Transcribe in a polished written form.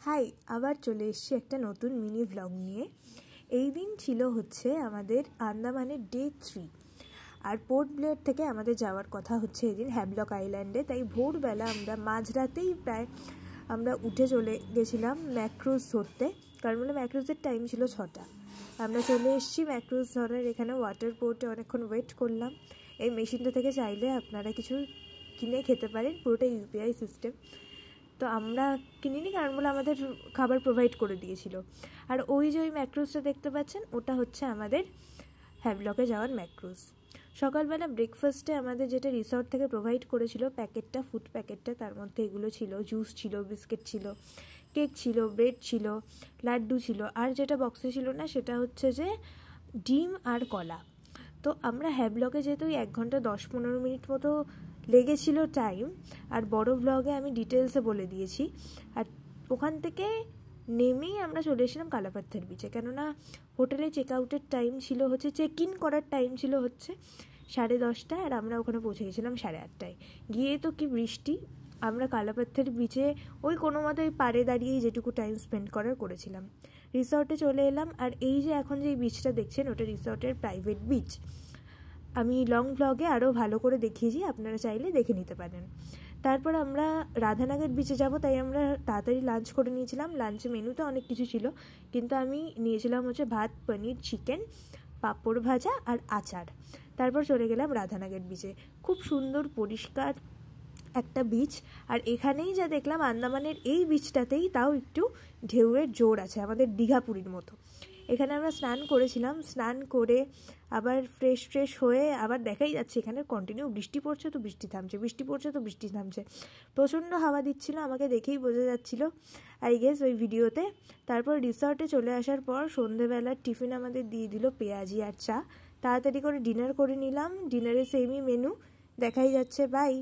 High, আবার চলে এসেছি একটা নতুন মিনি ভ্লগ নিয়ে। এই দিন ছিল হচ্ছে আমাদের আন্দামানের ডে 3, আর পোর্ট ব্লেয়ার থেকে আমাদের যাওয়ার কথা হচ্ছে এদিন হ্যাভলক আইল্যান্ডে। তাই ভোরবেলা আমরা মাঝরাতেই প্রায় আমরা উঠে চলে গেছিলাম ম্যাক্রুজ ধরতে, কারণ বলে ম্যাক্রুজের টাইম ছিল 6টা। আমরা চলে এসেছি ম্যাক্রুজ ধরার এখানে ওয়াটার পোর্টে, অনেকক্ষণ ওয়েট করলাম। এই মেশিনটা থেকে চাইলে আপনারা কিছু কিনে খেতে পারেন, পুরোটা ইউপিআই সিস্টেম। তো আমরা কিনিনি, কারণ বলে আমাদের খাবার প্রোভাইড করে দিয়েছিল। আর ওই যে ওই ম্যাক্রুজটা দেখতে পাচ্ছেন, ওটা হচ্ছে আমাদের হ্যাভলকে যাওয়ার ম্যাক্রুজ। সকালবেলা ব্রেকফাস্টে আমাদের যেটা রিসর্ট থেকে প্রোভাইড করেছিল প্যাকেটটা, ফুড প্যাকেটটা, তার মধ্যে এগুলো ছিল: জুস ছিল, বিস্কিট ছিল, কেক ছিল, ব্রেড ছিল, লাড্ডু ছিল, আর যেটা বক্সে ছিল না সেটা হচ্ছে যে ডিম আর কলা। তো আমরা হ্যাভলকে যেহেতু 1 ঘন্টা 10-15 মিনিট মতো লেগেছিল টাইম, আর বড় ব্লগে আমি ডিটেলসে বলে দিয়েছি। আর ওখান থেকে নেমেই আমরা চলে এসেছিলাম কালাপাথর বিচে, কেননা হোটেলে চেক আউটের টাইম ছিল হচ্ছে, চেক ইন করার টাইম ছিল হচ্ছে 10:30, আর আমরা ওখানে পৌঁছে গেছিলাম 8:30। গিয়ে তো কি বৃষ্টি, আমরা কালাপাথর বিচে ওই কোনো মতো ওই পাড়ে দাঁড়িয়েই যেটুকু টাইম স্পেন্ড করেছিলাম। রিসর্টে চলে এলাম, আর এই যে এখন যে বিচটা দেখছেন ওটা রিসর্টের প্রাইভেট বিচ। আমি লং ব্লগে আরও ভালো করে দেখিয়েছি, আপনারা চাইলে দেখে নিতে পারেন। তারপর আমরা রাধানগর বিচে যাব, তাই আমরা তাড়াতাড়ি লাঞ্চ করে নিয়েছিলাম। লাঞ্চে মেনুতে অনেক কিছু ছিল, কিন্তু আমি নিয়েছিলাম হচ্ছে ভাত, পনির, চিকেন, পাঁপড় ভাজা আর আচার। তারপর চলে গেলাম রাধানগর বিচে। খুব সুন্দর পরিষ্কার একটা বিচ। আর এখানেই যা দেখলাম, আন্দামানের এই বিচটাতেই তাও একটু ঢেউয়ের জোর আছে, আমাদের দীঘাপুরীর মতো। এখানে আমরা স্নান করেছিলাম, স্নান করে আবার ফ্রেশ হয়ে আবার দেখাই যাচ্ছে এখানে কন্টিনিউ বৃষ্টি পড়ছে তো বৃষ্টি থামছে, বৃষ্টি পড়ছে তো বৃষ্টি থামছে, প্রচণ্ড হাওয়া দিচ্ছিল, আমাকে দেখেই বোঝা যাচ্ছিল আই গেস ওই ভিডিওতে। তারপর রিসর্টে চলে আসার পর সন্ধেবেলার টিফিন আমাদের দিয়ে দিল পেঁয়াজি আর চা। তাড়াতাড়ি করে ডিনার করে নিলাম, ডিনারে সেমই মেনু দেখাই যাচ্ছে। বাই।